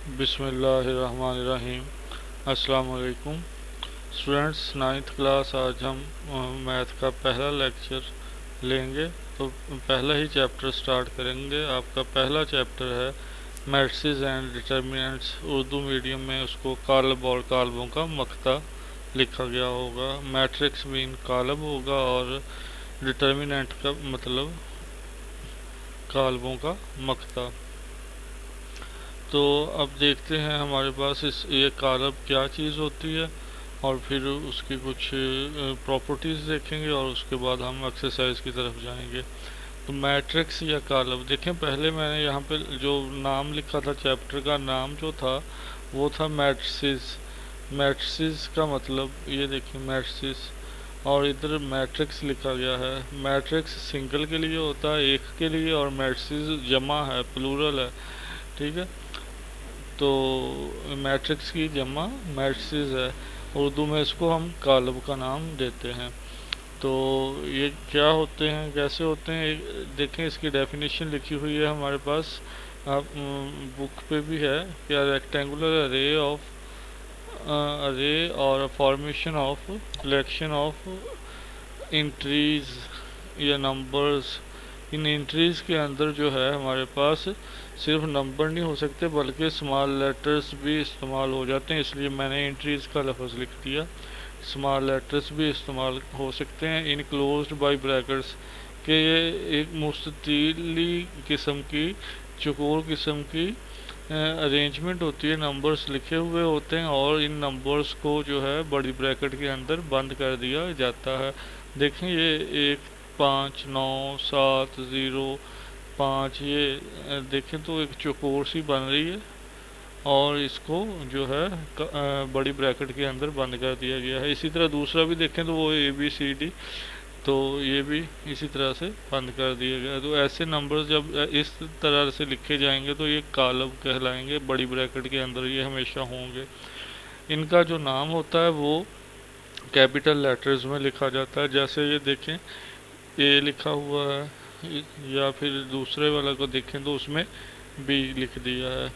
बिस्मिल्लाहिर्रहमानिर्रहीम। अस्सलाम वालेकुम स्टूडेंट्स। नाइन्थ क्लास आज हम मैथ का पहला लेक्चर लेंगे। तो पहला ही चैप्टर स्टार्ट करेंगे। आपका पहला चैप्टर है matrices and determinants. Urdu medium में उसको कालब और कालबों का मख्ता लिखा गया होगा। मैट्रिक्स मीन कालब होगा और डिटर्मिनेंट का मतलब कालबों का मख्ता। तो अब देखते हैं हमारे पास ये कालब क्या चीज़ होती है और फिर उसकी कुछ प्रॉपर्टीज़ देखेंगे और उसके बाद हम एक्सरसाइज की तरफ जाएंगे। तो मैट्रिक्स या कालब देखें। पहले मैंने यहाँ पे जो नाम लिखा था, चैप्टर का नाम जो था वो था मैट्रिसेस। मैट्रिसेस का मतलब ये देखिए मैट्रिसेस, और इधर मैट्रिक्स लिखा गया है। मैट्रिक्स सिंगल के लिए होता है, एक के लिए, और मैट्रिसेस जमा है, प्लूरल है। ठीक है। तो मैट्रिक्स की जमा मैट्रिसेस है। उर्दू में इसको हम कालब का नाम देते हैं। तो ये क्या होते हैं, कैसे होते हैं, देखें। इसकी डेफिनेशन लिखी हुई है हमारे पास, आप बुक पे भी है। क्या रेक्टेंगुलर अरे और formation of collection of entries या नंबर्स। इन एंट्रीज के अंदर जो है हमारे पास सिर्फ नंबर नहीं हो सकते बल्कि स्मॉल लेटर्स भी इस्तेमाल हो जाते हैं, इसलिए मैंने एंट्रीज का लफ्ज़ लिख दिया। स्मॉल लेटर्स भी इस्तेमाल हो सकते हैं इनक्लोज्ड बाय ब्रैकेट्स, के ये एक मुस्ततीली किस्म की, चौकोर किस्म की अरेंजमेंट होती है। नंबर्स लिखे हुए होते हैं और इन नंबर्स को जो है बड़ी ब्रैकेट के अंदर बंद कर दिया जाता है। देखें ये 1 5 9 7 0 5, ये देखें तो एक चौकोर सी बन रही है और इसको जो है बड़ी ब्रैकेट के अंदर बंद कर दिया गया है। इसी तरह दूसरा भी देखें तो वो ABCD, तो ये भी इसी तरह से बंद कर दिया गया। तो ऐसे नंबर्स जब इस तरह से लिखे जाएंगे तो ये कालब कहलाएंगे, बड़ी ब्रैकेट के अंदर ये हमेशा होंगे। इनका जो नाम होता है वो कैपिटल लेटर्स में लिखा जाता है। जैसे ये देखें A लिखा हुआ है, या फिर दूसरे वाला को देखें तो उसमें B लिख दिया है।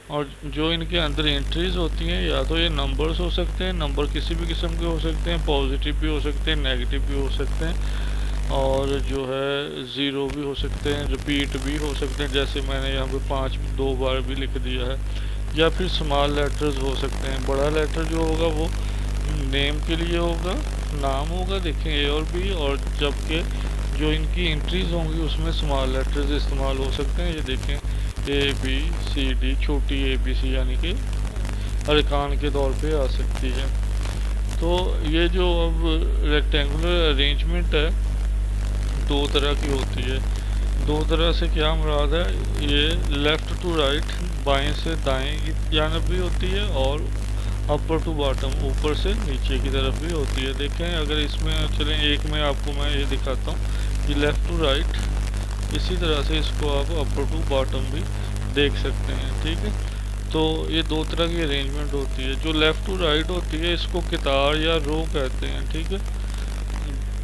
और जो इनके अंदर एंट्रीज होती हैं, या तो ये नंबर्स हो सकते हैं, नंबर किसी भी किस्म के हो सकते हैं, पॉजिटिव भी हो सकते हैं, नेगेटिव भी हो सकते हैं, और जो है ज़ीरो भी हो सकते हैं, रिपीट भी हो सकते हैं। जैसे मैंने यहाँ पे 5 2 बार भी लिख दिया है। या फिर स्मॉल लेटर्स हो सकते हैं। बड़ा लेटर जो होगा वो नेम के लिए होगा, नाम होगा, देखें A और B, और जबकि जो इनकी एंट्रीज होंगी उसमें स्मॉल लेटर्स इस्तेमाल हो सकते हैं। ये देखें ABCD, छोटी ABC यानी कि अरकान के तौर पे आ सकती है। तो ये जो अब रेक्टेंगुलर अरेंजमेंट है दो तरह की होती है। दो तरह से क्या मुराद है, ये लेफ़्ट टू राइट, बाएं से दाएं की जानब भी होती है, और अपर टू बॉटम, ऊपर से नीचे की तरफ भी होती है। देखें अगर इसमें चलें, एक में आपको मैं ये दिखाता हूँ कि लेफ़्ट टू राइट, इसी तरह से इसको आप अपर टू बॉटम भी देख सकते हैं। ठीक है। तो ये दो तरह की अरेंजमेंट होती है। जो लेफ़्ट टू राइट होती है इसको कितार या रो कहते हैं। ठीक है।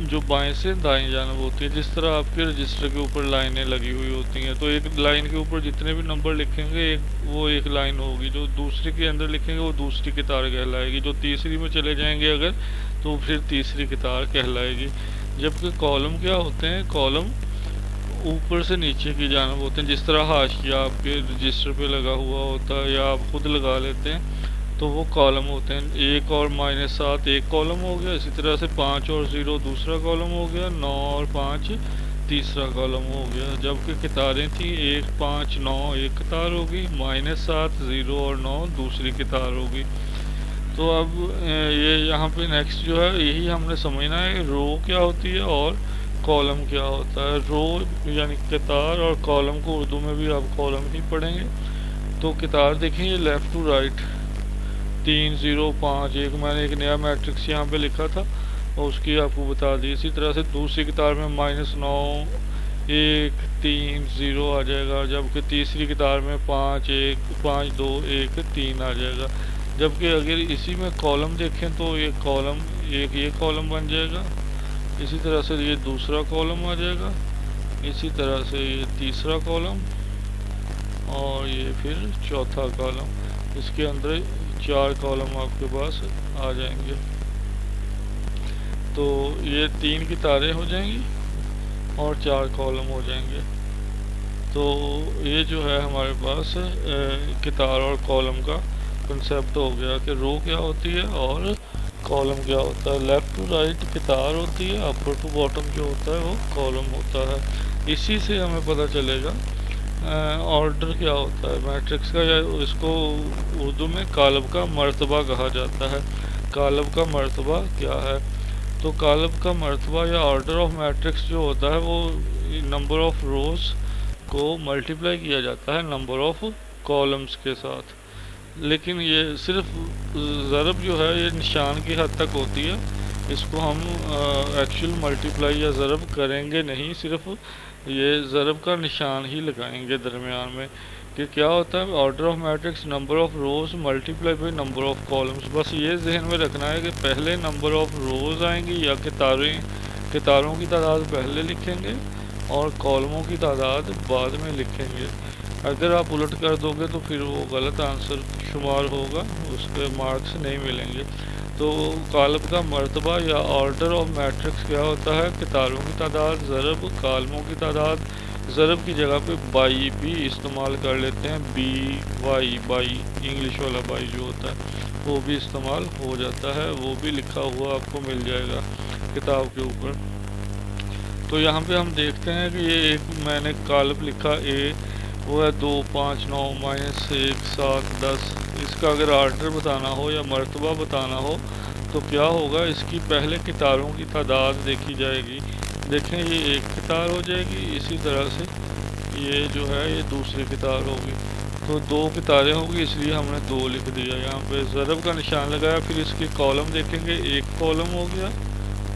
जो बाएं से दाएं जानब होती है, जिस तरह आपके रजिस्टर के ऊपर लाइनें लगी हुई होती हैं, तो एक लाइन के ऊपर जितने भी नंबर लिखेंगे वो एक लाइन होगी, जो दूसरे के अंदर लिखेंगे वो दूसरी कितार कहलाएगी, जो तीसरी में चले जाएंगे अगर तो फिर तीसरी कितार कहलाएगी। जबकि कॉलम क्या होते हैं, कॉलम ऊपर से नीचे की जानब होते हैं। जिस तरह हाशिया आपके रजिस्टर पे लगा हुआ होता है या आप खुद लगा लेते हैं, तो वो कॉलम होते हैं। 1 और -7 एक कॉलम हो गया, इसी तरह से 5 और 0 दूसरा कॉलम हो गया, 9 और 5 तीसरा कॉलम हो गया। जबकि कितारें थी 1 5 9 एक कितार होगी, -7 0 और 9 दूसरी कितार होगी। तो अब ये यहाँ पे नेक्स्ट जो है यही हमने समझना है, रो क्या होती है और कॉलम क्या होता है। रो यानी कितार, और कॉलम को उर्दू में भी आप कॉलम ही पढ़ेंगे। तो कितार देखें ये लेफ़्ट टू राइट 3 0 5 1, मैंने एक नया मैट्रिक्स यहाँ पे लिखा था और उसकी आपको बता दी। इसी तरह से दूसरी कितार में -9 1 3 0 आ जाएगा, जबकि तीसरी कितार में 5 1 5 2 1 3 आ जाएगा। जबकि अगर इसी में कॉलम देखें तो ये कॉलम, एक ये कॉलम बन जाएगा, इसी तरह से ये दूसरा कॉलम आ जाएगा, इसी तरह से ये तीसरा कॉलम, और ये फिर चौथा कॉलम। इसके अंदर 4 कॉलम आपके पास आ जाएंगे। तो ये 3 की तारें हो जाएंगी और 4 कॉलम हो जाएंगे। तो ये जो है हमारे पास कितार और कॉलम का कंसेप्ट हो गया कि रो क्या होती है और कॉलम क्या होता है। लेफ़्ट टू राइट कितार होती है, अपर टू बॉटम जो होता है वो कॉलम होता है। इसी से हमें पता चलेगा ऑर्डर क्या होता है मैट्रिक्स का, या इसको उर्दू में कालब का मर्तबा कहा जाता है। कालब का मर्तबा क्या है? तो कालब का मर्तबा या ऑर्डर ऑफ मैट्रिक्स जो होता है वो नंबर ऑफ रोज को मल्टीप्लाई किया जाता है नंबर ऑफ कॉलम्स के साथ। लेकिन ये सिर्फ ज़रब जो है ये निशान की हद तक होती है, इसको हम एक्चुअल मल्टीप्लाई या ज़रब करेंगे नहीं, सिर्फ ये ज़रब का निशान ही लगाएंगे दरमियान में कि क्या होता है order of matrix number of rows multiply by number of columns. बस ये जहन में रखना है कि पहले नंबर ऑफ रोज़ आएंगी या कितारों की तादाद पहले लिखेंगे और कॉलमों की तादाद बाद में लिखेंगे। अगर आप उलट कर दोगे तो फिर वो गलत आंसर शुमार होगा, उसके मार्क्स नहीं मिलेंगे। तो कालब का मर्तबा या ऑर्डर ऑफ मैट्रिक्स क्या होता है? कितारों की तादाद ज़रब कालमों की तादाद। ज़रब की जगह पे बाई भी इस्तेमाल कर लेते हैं, बी वाई बाई, इंग्लिश वाला बाई जो होता है वो भी इस्तेमाल हो जाता है, वो भी लिखा हुआ आपको मिल जाएगा किताब के ऊपर। तो यहाँ पे हम देखते हैं कि ये एक मैंने कालब लिखा ए, वो है 2 5 9 -1 7 10। इसका अगर आर्डर बताना हो या मर्तबा बताना हो तो क्या होगा, इसकी पहले कितारों की तादाद देखी जाएगी। देखें ये एक कितार हो जाएगी, इसी तरह से ये जो है ये दूसरी कितार होगी। तो 2 कितारें होगी इसलिए हमने 2 लिख दिया। यहाँ पे ज़रब का निशान लगाया, फिर इसके कॉलम देखेंगे, एक कॉलम हो गया,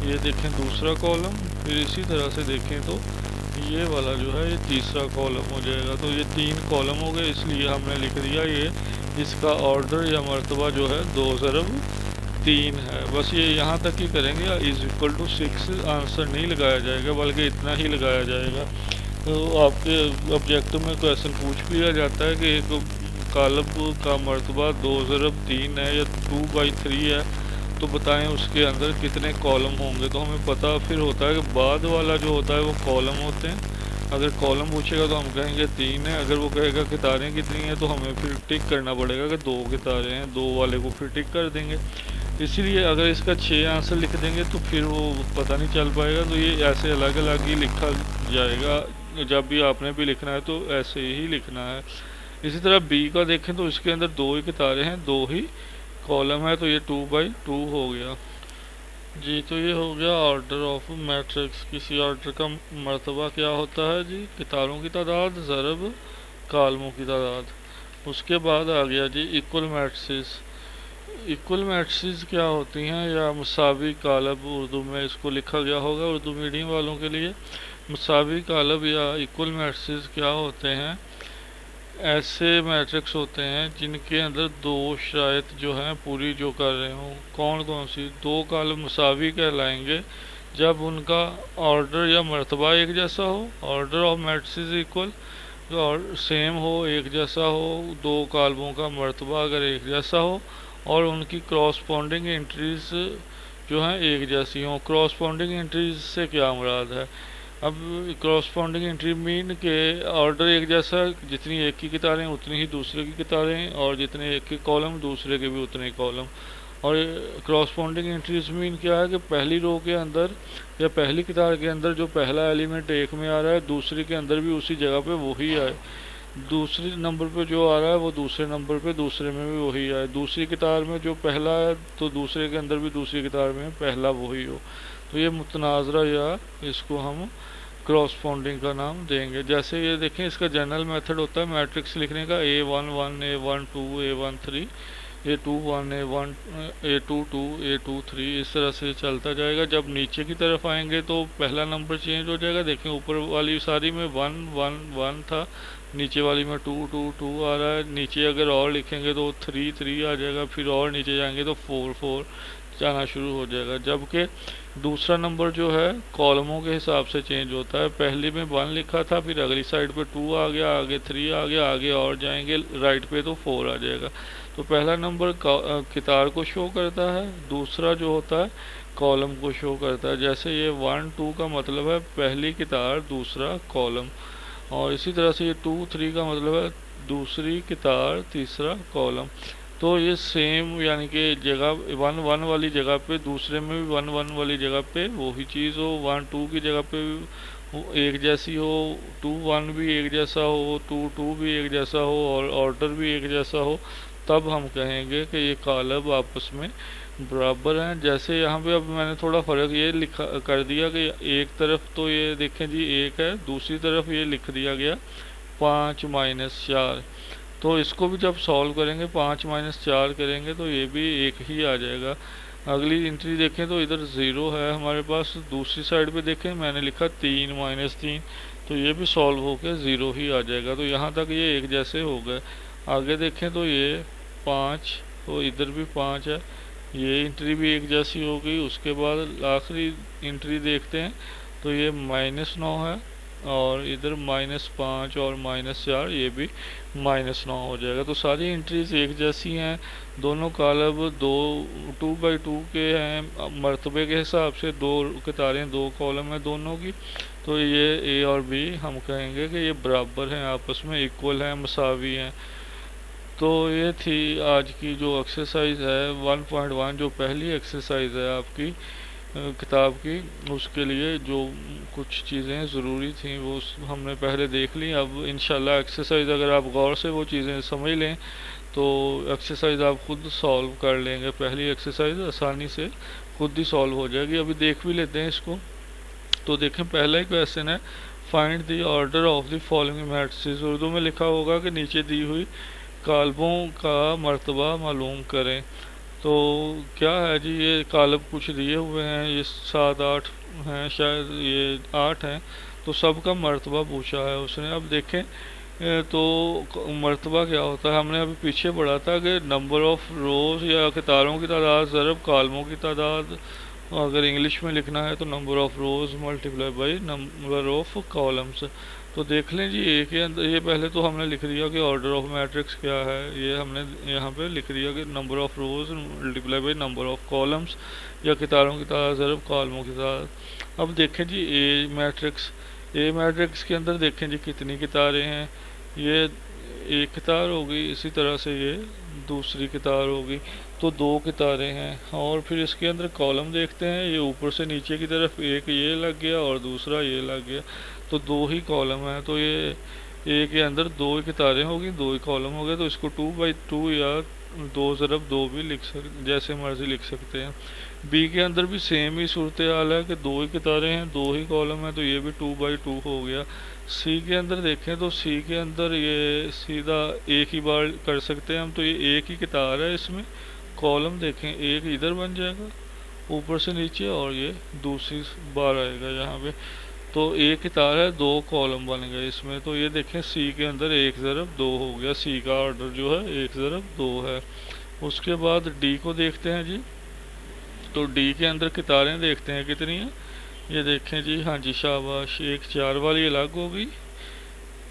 ये देखें दूसरा कॉलम, फिर इसी तरह से देखें तो ये वाला जो है ये तीसरा कॉलम हो जाएगा। तो ये 3 कॉलम हो गए, इसलिए हमने लिख दिया ये इसका ऑर्डर या मर्तबा जो है 2 ज़रब 3 है। बस ये यहाँ तक ही करेंगे, इज़ इक्वल टू 6 आंसर नहीं लगाया जाएगा बल्कि इतना ही लगाया जाएगा। तो आपके ऑब्जेक्टिव में क्वेश्चन पूछ लिया जाता है कि एक कालब का मर्तबा 2 ज़रब 3 है या 2/3 है, तो बताएं उसके अंदर कितने कॉलम होंगे। तो हमें पता फिर होता है कि बाद वाला जो होता है वो कॉलम होते हैं। अगर कॉलम पूछेगा तो हम कहेंगे 3 है, अगर वो कहेगा कितारें कितनी हैं तो हमें फिर टिक करना पड़ेगा कि 2 कितारें हैं, 2 वाले को फिर टिक कर देंगे। इसीलिए अगर इसका 6 आंसर लिख देंगे तो फिर वो पता नहीं चल पाएगा। तो ये ऐसे अलग अलग ही लिखा जाएगा, जब भी आपने भी लिखना है तो ऐसे ही लिखना है। इसी तरह बी का देखें तो इसके अंदर 2 ही कितारें हैं, 2 ही कॉलम है, तो ये 2/2 हो गया जी। तो ये हो गया ऑर्डर ऑफ मैट्रिक्स। किसी ऑर्डर का मर्तबा क्या होता है जी? कितारों की तादाद ज़रब कालमों की तादाद। उसके बाद आ गया जी इक्वल मैट्रिक्स। इक्वल मैट्रिक्स क्या होती हैं, या मुसावी कालब उर्दू में इसको लिखा गया होगा उर्दू मीडियम वालों के लिए। मुसावी कालब या इक्वल मैट्रिक्स क्या होते हैं? ऐसे मैट्रिक्स होते हैं जिनके अंदर 2 शराइत जो हैं पूरी जो कर रहे हों। कौन कौन सी? 2 कॉलम मुसावी कहलाएंगे जब उनका ऑर्डर या मर्तबा एक जैसा हो, ऑर्डर ऑफ मैट्रिक्स इक्वल, और सेम हो, एक जैसा हो, 2 कॉलमों का मर्तबा अगर एक जैसा हो और उनकी क्रॉसपोंडिंग एंट्रीज जो हैं एक जैसी हों। क्रॉसपोंडिंग एंट्रीज से क्या मुराद है? अब क्रॉसपोंडिंग एंट्री मीन के ऑर्डर एक जैसा, जितनी एक की कितारें उतनी ही दूसरे की कितारें, और जितने एक के कॉलम दूसरे के भी उतने कॉलम। और क्रॉसपोंडिंग एंट्रीज मीन क्या है कि पहली रो के अंदर या पहली कितार के अंदर जो पहला एलिमेंट एक में आ रहा है दूसरे के अंदर भी उसी जगह पे वही आए, दूसरे नंबर पे जो आ रहा है वो दूसरे नंबर पे दूसरे में भी वही आए, दूसरी कितार में जो पहला है तो दूसरे के अंदर भी दूसरी कितार में पहला वही हो। तो ये मुतनाज़रा या इसको हम क्रॉसपोंडिंग का नाम देंगे। जैसे ये देखें इसका जनरल मेथड होता है मैट्रिक्स लिखने का, A11 A12 A13 A21 A1 A22 A23, इस तरह से चलता जाएगा। जब नीचे की तरफ आएंगे तो पहला नंबर चेंज हो जाएगा। देखें ऊपर वाली सारी में 1 1 1 था, नीचे वाली में 2 2 2 आ रहा है। नीचे अगर और लिखेंगे तो 3 3 आ जाएगा, फिर और नीचे जाएंगे तो 4 4। जाना शुरू हो जाएगा। जबकि दूसरा नंबर जो है कॉलमों के हिसाब से चेंज होता है। पहली में 1 लिखा था, फिर अगली साइड पे 2 आ गया, आगे 3 आ गया, आगे और जाएंगे राइट पे तो 4 आ जाएगा। तो पहला नंबर कितार को शो करता है, दूसरा जो होता है कॉलम को शो करता है। जैसे ये 1 2 का मतलब है पहली कितार दूसरा कॉलम, और इसी तरह से ये 2 3 का मतलब है दूसरी कितार तीसरा कॉलम। तो ये सेम यानी कि जगह 1 1 वाली जगह पे दूसरे में भी 1 1 वाली जगह पे वही चीज़ हो, 1 2 की जगह पे एक जैसी हो, 2 1 भी एक जैसा हो, 2 2 भी एक जैसा हो, और ऑर्डर भी एक जैसा हो, तब हम कहेंगे कि ये कॉलम आपस में बराबर हैं। जैसे यहाँ पे अब मैंने थोड़ा फ़र्क ये लिखा कर दिया कि एक तरफ तो ये देखें जी 1 है, दूसरी तरफ ये लिख दिया गया 5 -4। तो इसको भी जब सॉल्व करेंगे 5 -4 करेंगे तो ये भी एक ही आ जाएगा। अगली एंट्री देखें तो इधर 0 है हमारे पास, दूसरी साइड पे देखें मैंने लिखा 3 -3, तो ये भी सॉल्व होकर 0 ही आ जाएगा। तो यहाँ तक ये एक जैसे हो गए। आगे देखें तो ये 5, तो इधर भी 5 है, ये एंट्री भी एक जैसी हो गई। उसके बाद आखिरी एंट्री देखते हैं तो ये -9 है, और इधर -5 और -4, ये भी -9 हो जाएगा। तो सारी एंट्रीज एक जैसी हैं, दोनों कॉलम 2 के हैं, मर्तबे के हिसाब से 2 कितारें 2 कॉलम है दोनों की। तो ये ए और बी हम कहेंगे कि ये बराबर हैं, आपस में इक्वल हैं, मसावी हैं। तो ये थी आज की जो एक्सरसाइज है 1.1, जो पहली एक्सरसाइज है आपकी किताब की। उसके लिए जो कुछ चीज़ें ज़रूरी थी वो हमने पहले देख ली। अब इंशाल्लाह एक्सरसाइज अगर आप गौर से वो चीज़ें समझ लें तो एक्सरसाइज आप खुद सॉल्व कर लेंगे। पहली एक्सरसाइज आसानी से खुद ही सॉल्व हो जाएगी। अभी देख भी लेते हैं इसको। तो देखें पहला ही क्वेश्चन है, find the order of the following matrices. Urdu में लिखा होगा कि नीचे दी हुई कालमों का मर्तबा मालूम करें। तो क्या है जी, ये कालब कुछ दिए हुए हैं, ये 7 8 हैं, शायद ये 8 हैं। तो सबका मर्तबा पूछा है उसने। अब देखें तो मर्तबा क्या होता है, हमने अभी पीछे पढ़ा था कि नंबर ऑफ रोज या कितारों की तादाद ज़रब कालमों की तादाद। अगर इंग्लिश में लिखना है तो number of rose multiply by number of columns. तो देख लें जी ए के अंदर ये पहले तो हमने लिख दिया कि ऑर्डर ऑफ मैट्रिक्स क्या है, ये हमने यहाँ पे लिख दिया कि number of rose multiply by number of columns, या कितारों की तादाद ज़रब कॉलमों की तादाद। अब देखें जी ए मैट्रिक्स के अंदर देखें जी कितनी कितारें हैं, ये एक कितार होगी, इसी तरह से ये दूसरी कितार होगी, तो 2 कितारें हैं। और फिर इसके अंदर कॉलम देखते हैं, ये ऊपर से नीचे की तरफ एक ये लग गया और दूसरा ये लग गया, तो 2 ही कॉलम है। तो ये ए के अंदर 2 कितारें होगी, 2 ही कॉलम हो गए। तो इसको 2/2 या 2 ज़रब 2 भी जैसे मर्जी लिख सकते हैं। बी के अंदर भी सेम ही सूरत हाल है कि 2 ही कितारें हैं, 2 ही कॉलम है, तो ये भी 2/2 हो गया। सी के अंदर देखें तो सी के अंदर ये सीधा एक ही बार कर सकते हैं हम, तो ये एक ही कितार है, इसमें कॉलम देखें एक इधर बन जाएगा ऊपर से नीचे, और ये दूसरी बार आएगा यहाँ पे। तो एक कितार है, 2 कॉलम बन गए इसमें। तो ये देखें सी के अंदर 1 ज़रब 2 हो गया, सी का ऑर्डर जो है 1 ज़रब 2 है। उसके बाद डी को देखते हैं जी। तो डी के अंदर कितारें देखते हैं कितनी हैं, ये देखें जी, हाँ जी शाबाश, एक 4 वाली अलग होगी,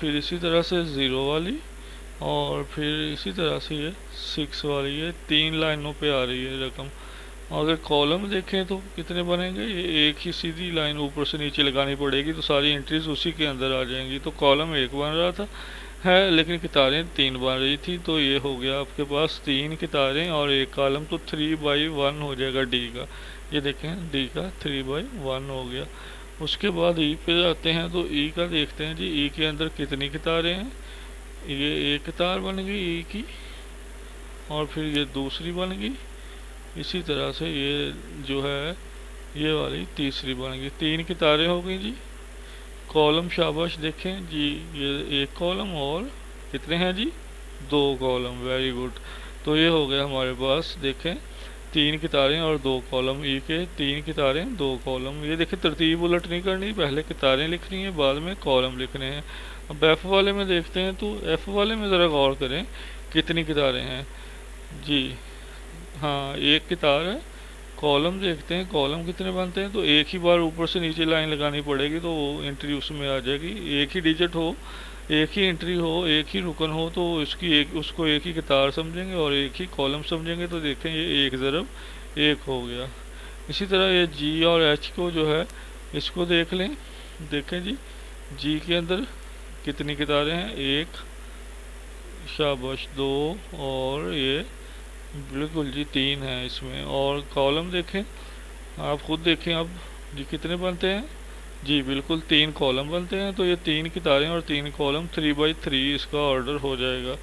फिर इसी तरह से 0 वाली, और फिर इसी तरह से ये 6 वाली, ये 3 लाइनों पे आ रही है रकम। अगर कॉलम देखें तो कितने बनेंगे, ये एक ही सीधी लाइन ऊपर से नीचे लगानी पड़ेगी, तो सारी एंट्रीज उसी के अंदर आ जाएंगी। तो कॉलम 1 बन रहा था है, लेकिन कितारें 3 बन रही थी, तो ये हो गया आपके पास 3 कितारें और 1 कॉलम, तो 3/1 हो जाएगा डी का। ये देखें डी का 3/1 हो गया। उसके बाद ई पे जाते हैं, तो ई का देखते हैं जी, ई के अंदर कितनी कितारें हैं, ये 1 कितार बन गई ई की, और फिर ये दूसरी बन गई, इसी तरह से ये जो है ये वाली तीसरी बन गई, 3 कितारें हो गई जी। कॉलम शाबाश देखें जी, ये 1 कॉलम और कितने हैं जी, 2 कॉलम, वेरी गुड। तो ये हो गया हमारे पास देखें 3 कितारें और 2 कॉलम, ई के 3 कितारें 2 कॉलम। ये देखें तरतीब उलट नहीं करनी, पहले कितारें लिखनी है बाद में कॉलम लिखने हैं। अब एफ वाले में देखते हैं, तो एफ वाले में ज़रा गौर करें कितनी कितारें हैं जी। हाँ 1 कितार है, कॉलम देखते हैं, कॉलम कितने बनते हैं, तो एक ही बार ऊपर से नीचे लाइन लगानी पड़ेगी तो वो एंट्री उसमें आ जाएगी। एक ही डिजिट हो, एक ही एंट्री हो, एक ही रुकन हो तो उसको एक ही कतार समझेंगे और एक ही कॉलम समझेंगे। तो देखें ये 1 × 1 हो गया। इसी तरह ये जी और एच को जो है इसको देख लें। देखें जी, जी के अंदर कितनी कितारें हैं, 1, शाबाश 2, और ये बिल्कुल जी 3 है इसमें। और कॉलम देखें, आप खुद देखें अब जी कितने बनते हैं, जी बिल्कुल 3 कॉलम बनते हैं। तो ये 3 कितारें और 3 कॉलम 3×3 इसका ऑर्डर हो जाएगा।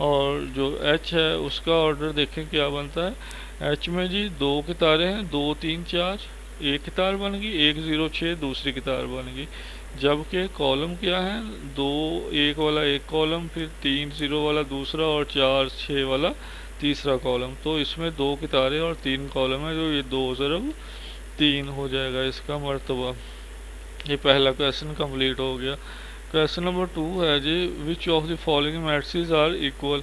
और जो एच है उसका ऑर्डर देखें क्या बनता है। एच में जी 2 कितारें हैं, 2 3 4, एक कितार बन गई, 1 0 6 दूसरी कितार बन गई। जबकि कॉलम क्या है, 2 1 वाला एक कॉलम, फिर 3 0 वाला दूसरा और 4 6 वाला तीसरा कॉलम। तो इसमें 2 कितारें और 3 कॉलम है, जो ये 2×3 हो जाएगा इसका मर्तबा। ये पहला क्वेश्चन कंप्लीट हो गया। क्वेश्चन नंबर 2 है जी, which of the following matrices are equal,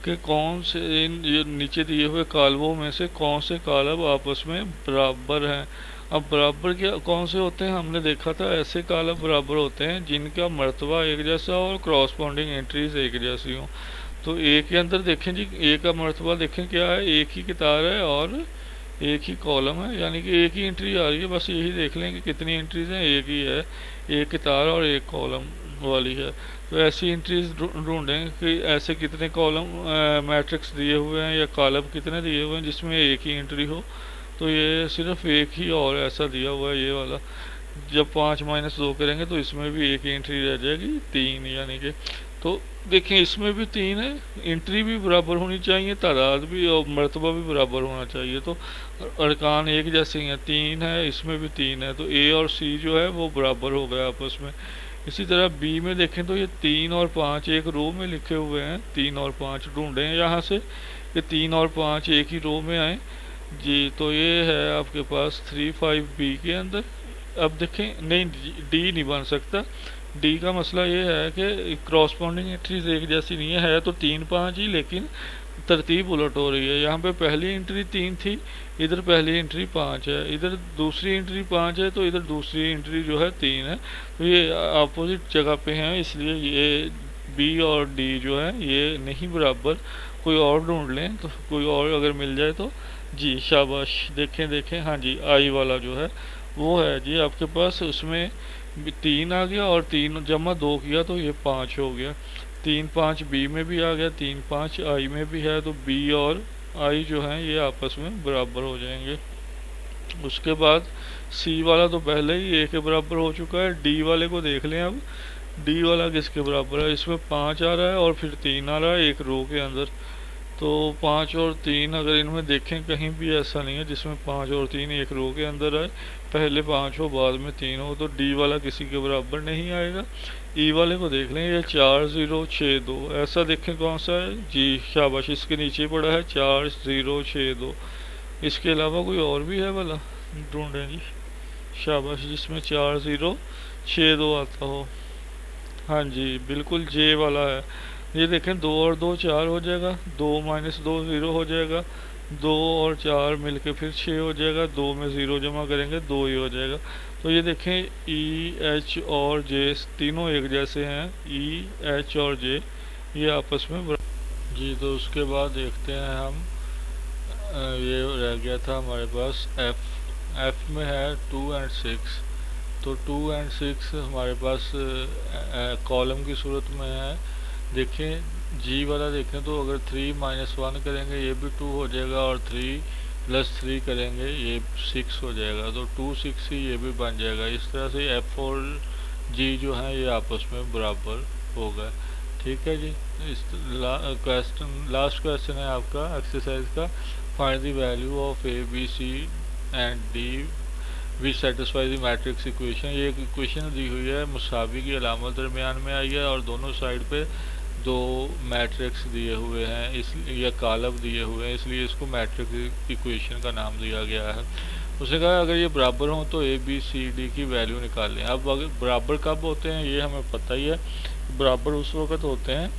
कि कौन से इन ये नीचे दिए हुए कालबों में से कौन से कालब आपस में बराबर हैं। अब बराबर क्या कौन से होते हैं, हमने देखा था ऐसे कालब बराबर होते हैं जिनका मर्तबा एक जैसा और क्रॉसपॉन्डिंग एंट्रीज एक जैसी हो। तो ए के अंदर देखें जी, ए का मर्तबा देखें क्या है, एक ही कितार है और एक ही कॉलम है, यानी कि एक ही एंट्री आ रही है। बस यही देख लें कि कितनी एंट्रीज हैं, एक ही है, एक कितार और एक कॉलम वाली है। तो ऐसी एंट्रीज ढूंढें कि ऐसे कितने कॉलम मैट्रिक्स दिए हुए हैं या कॉलम कितने दिए हुए हैं जिसमें एक ही एंट्री हो। तो ये सिर्फ एक ही और ऐसा दिया हुआ है ये वाला। जब 5-2 करेंगे तो इसमें भी एक ही एंट्री रह जाएगी, 3 यानी कि। तो देखें इसमें भी 3 है, एंट्री भी बराबर होनी चाहिए, तादाद भी और मर्तबा भी बराबर होना चाहिए। तो अरकान एक जैसे हैं, 3 है, इसमें भी 3 है। तो ए और सी जो है वो बराबर हो गए आपस में। इसी तरह बी में देखें तो ये 3 और 5 एक रो में लिखे हुए हैं, 3 और 5 ढूंढें यहाँ से कि 3 और 5 एक ही रो में आए जी। तो ये है आपके पास 3 5 बी के अंदर। अब देखें नहीं, डी नहीं बन सकता। डी का मसला ये है कि क्रॉसपॉन्डिंग एंट्रीज एक जैसी नहीं है तो 3 5 ही, लेकिन तरतीब उलट हो रही है। यहाँ पे पहली एंट्री 3 थी, इधर पहली एंट्री 5 है, इधर दूसरी एंट्री 5 है, तो इधर दूसरी एंट्री जो है 3 है। तो ये अपोजिट जगह पे हैं, इसलिए ये बी और डी जो है ये नहीं बराबर। कोई और ढूंढ लें, तो कोई और अगर मिल जाए तो जी शाबाश। देखें देखें, हाँ जी आई वाला जो है वो है जी आपके पास। उसमें 3 आ गया और 3 जमा 2 किया तो ये 5 हो गया। 3 5 बी में भी आ गया, 3 5 आई में भी है। तो बी और आई जो है ये आपस में बराबर हो जाएंगे। उसके बाद सी वाला तो पहले ही ए के बराबर हो चुका है। डी वाले को देख लें अब, डी वाला किसके बराबर है, इसमें 5 आ रहा है और फिर 3 आ रहा है एक रो के अंदर। तो 5 और 3 अगर इनमें देखें कहीं भी ऐसा नहीं है जिसमें 5 और 3 एक रो के अंदर आए, पहले 5 हो बाद में 3 हो। तो डी वाला किसी के बराबर नहीं आएगा। ई वाले को देख लें, ये 4 0 6 2 ऐसा देखें कौन सा है जी शाबाश, इसके नीचे पड़ा है 4 0 6 2। इसके अलावा कोई और भी है वाला, ढूंढें जी शाबाश, जिसमें 4 0 6 2 आता हो। हाँ जी बिल्कुल जे वाला है। ये देखें 2 और 2 4 हो जाएगा, 2 - 2 0 हो जाएगा, 2 और 4 मिलके फिर 6 हो जाएगा, 2 में 0 जमा करेंगे 2 ही हो जाएगा। तो ये देखें ई एच और जे तीनों एक जैसे हैं, ई एच और जे ये आपस में जी। तो उसके बाद देखते हैं हम, ये रह गया था हमारे पास एफ में है 2 और 6। तो 2 और 6 हमारे पास कॉलम की सूरत में है। देखें जी वाला देखें तो अगर 3 - 1 करेंगे ये भी 2 हो जाएगा, और 3 + 3 करेंगे ये 6 हो जाएगा। तो 2 6 ही ये भी बन जाएगा। इस तरह से एफ और जी जो है ये आपस में बराबर हो गए। ठीक है जी। इस लास्ट क्वेश्चन है आपका एक्सरसाइज का, find the value of A B C and D which satisfy the matrix equation. ये एक इक्वेशन दी हुई है, मुसावी की अलामत दरमियान में आई है और दोनों साइड पे 2 मैट्रिक्स दिए हुए हैं, इस या कालब दिए हुए हैं, इसलिए इसको मैट्रिक्स इक्वेशन का नाम दिया गया है। उसने कहा अगर ये बराबर हों तो ए बी सी डी की वैल्यू निकालें। अब अगर बराबर कब होते हैं ये हमें पता ही है, बराबर उस वक्त होते हैं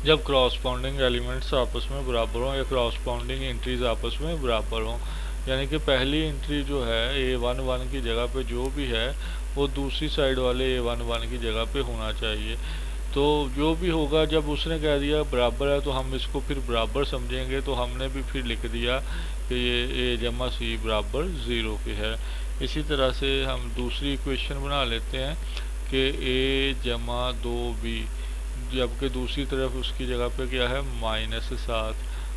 जब क्रॉसपॉन्डिंग एलिमेंट्स आपस में बराबर हों या क्रॉसपॉन्डिंग एंट्रीज आपस में बराबर हों। यानी कि पहली एंट्री जो है A11 की जगह पे जो भी है वो दूसरी साइड वाले A11 की जगह पे होना चाहिए। तो जो भी होगा, जब उसने कह दिया बराबर है तो हम इसको फिर बराबर समझेंगे, तो हमने भी फिर लिख दिया कि ये A जमा C बराबर 0 के है। इसी तरह से हम दूसरी इक्वेशन बना लेते हैं कि A जमा 2B, जबकि दूसरी तरफ उसकी जगह पे क्या है -7,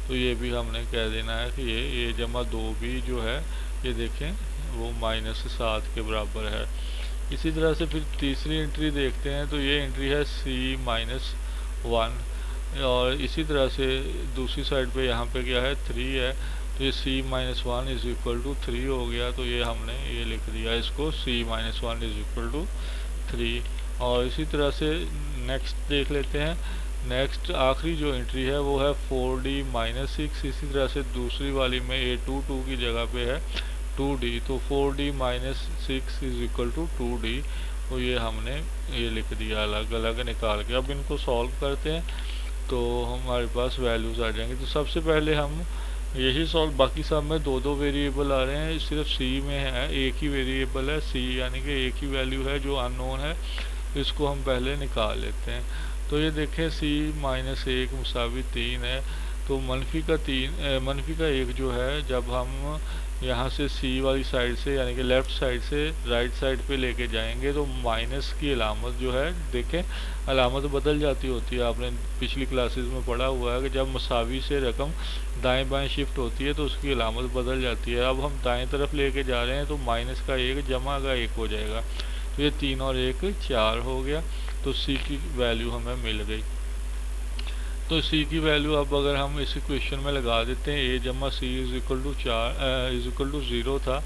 तो ये भी हमने कह देना है कि ये A जमा 2B जो है ये देखें वो -7 के बराबर है। इसी तरह से फिर तीसरी एंट्री देखते हैं, तो ये एंट्री है C-1, और इसी तरह से दूसरी साइड पे यहाँ पे क्या है 3 है, तो ये C-1 इज इक्वल टू 3 हो गया। तो ये हमने ये लिख दिया इसको C-1 इज इक्वल टू 3। और इसी तरह से नेक्स्ट देख लेते हैं। नेक्स्ट आखिरी जो एंट्री है वो है 4D-6। इसी तरह से दूसरी वाली में A22 की जगह पे है 2D, तो 4D-6 is equal to 2D। तो ये हमने ये लिख दिया अलग अलग निकाल के। अब इनको सॉल्व करते हैं तो हमारे पास वैल्यूज़ आ जाएंगी। तो सबसे पहले हम यही सॉल्व, बाकी सब में दो दो वेरिएबल आ रहे हैं, सिर्फ C में है एक ही वेरिएबल है C, यानी कि एक ही वैल्यू है जो अननोन है। इसको हम पहले निकाल लेते हैं। तो ये देखें C-1 मुसावी 3 है, तो मनफी का 1 जो है जब हम यहाँ से C वाली साइड से यानी कि लेफ़्ट साइड से राइट साइड पे लेके जाएंगे तो माइनस की अलामत जो है देखें अलामत बदल जाती होती है। आपने पिछली क्लासेस में पढ़ा हुआ है कि जब मसावी से रकम दाएं बाएं शिफ्ट होती है तो उसकी अलामत बदल जाती है। अब हम दाएं तरफ लेके जा रहे हैं तो माइनस का 1 जमा का 1 हो जाएगा, तो ये 3 और 1 4 हो गया। तो C की वैल्यू हमें मिल गई। तो C की वैल्यू अब अगर हम इस इक्वेशन में लगा देते हैं A जमा C इज इक्वल टू 0 था,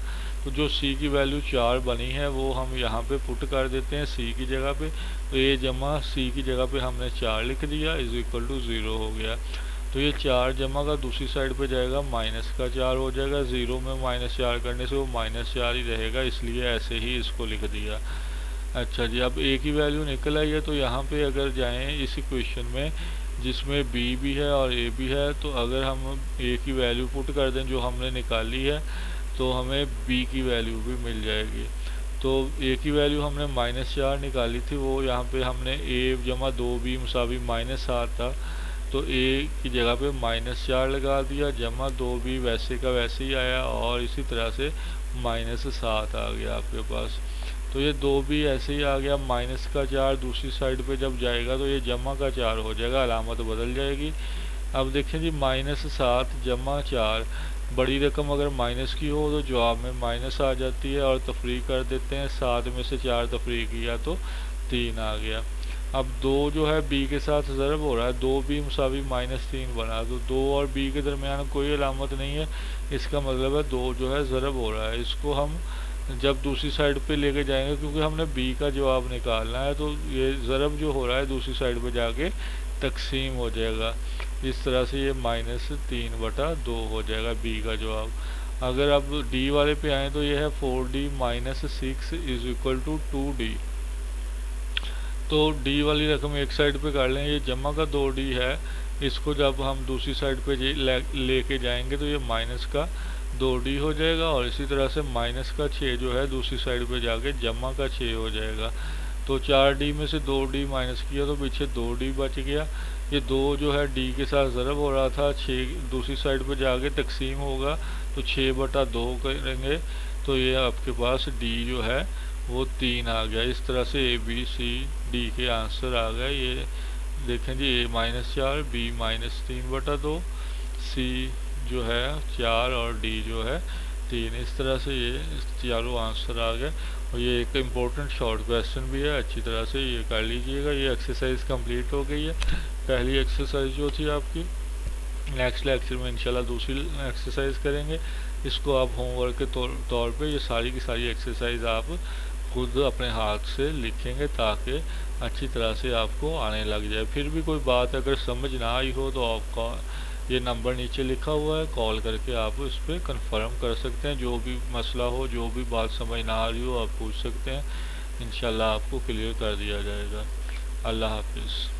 तो जो C की वैल्यू 4 बनी है वो हम यहाँ पे पुट कर देते हैं C की जगह पे। तो A जमा C की जगह पे हमने 4 लिख दिया इज इक्वल टू 0 हो गया। तो ये 4 जमा का दूसरी साइड पे जाएगा माइनस का 4 हो जाएगा। 0 में -4 करने से वो -4 ही रहेगा, इसलिए ऐसे ही इसको लिख दिया। अच्छा जी, अब A की वैल्यू निकल आई है, तो यहाँ पे अगर जाएं इस इक्वेशन में जिसमें B भी है और A भी है, तो अगर हम A की वैल्यू पुट कर दें जो हमने निकाली है तो हमें B की वैल्यू भी मिल जाएगी। तो A की वैल्यू हमने -4 निकाली थी, वो यहाँ पे हमने A जमा 2B मुसावी -7 था, तो A की जगह पे -4 लगा दिया, जमा 2B वैसे का वैसे ही आया, और इसी तरह से -7 आ गया आपके पास। तो ये 2B ऐसे ही आ गया। माइनस का 4 दूसरी साइड पे जब जाएगा तो ये जमा का 4 हो जाएगा, अलामत बदल जाएगी। अब देखें जी -7 जमा 4, बड़ी रकम अगर माइनस की हो तो जवाब में माइनस आ जाती है, और तफरीक कर देते हैं। 7 में से 4 तफरीक किया तो 3 आ गया। अब 2 जो है B के साथ ज़रब हो रहा है, 2B मुसावी -3 बना, तो 2 और B के दरमियान कोई अलामत नहीं है, इसका मतलब है 2 जो है ज़रब हो रहा है। इसको हम जब दूसरी साइड पे लेके जाएंगे, क्योंकि हमने B का जवाब निकालना है, तो ये ज़रब जो हो रहा है दूसरी साइड पे जाके तकसीम हो जाएगा। इस तरह से ये -3/2 हो जाएगा B का जवाब। अगर अब D वाले पे आए तो ये है 4D-6 is equal to 2D। तो D वाली रकम एक साइड पे कर लें, ये जमा का 2D है, इसको जब हम दूसरी साइड पे लेके जाएंगे तो ये माइनस का 2D हो जाएगा, और इसी तरह से माइनस का 6 जो है दूसरी साइड पे जाके जमा का 6 हो जाएगा। तो 4D में से 2D माइनस किया तो पीछे 2D बच गया। ये 2 जो है D के साथ ज़रब हो रहा था, 6 दूसरी साइड पे जाके तकसीम होगा तो 6/2 करेंगे, तो ये आपके पास D जो है वो 3 आ गया। इस तरह से ABCD के आंसर आ गए। ये देखें जी, A-4 B -3/2, C जो है 4 और D जो है 3। इस तरह से ये चारों आंसर आ गए। और ये एक इम्पोर्टेंट शॉर्ट क्वेश्चन भी है, अच्छी तरह से ये कर लीजिएगा। ये एक्सरसाइज कंप्लीट हो गई है, पहली एक्सरसाइज जो थी आपकी। नेक्स्ट लेक्चर में इंशाल्लाह दूसरी एक्सरसाइज करेंगे। इसको आप होमवर्क के तौर पे ये सारी की सारी एक्सरसाइज आप खुद अपने हाथ से लिखेंगे, ताकि अच्छी तरह से आपको आने लग जाए। फिर भी कोई बात अगर समझ ना आई हो तो आपका ये नंबर नीचे लिखा हुआ है, कॉल करके आप उस पर कंफर्म कर सकते हैं। जो भी मसला हो, जो भी बात समझ ना आ रही हो, आप पूछ सकते हैं, इंशाल्लाह आपको क्लियर कर दिया जाएगा। अल्लाह हाफिज़।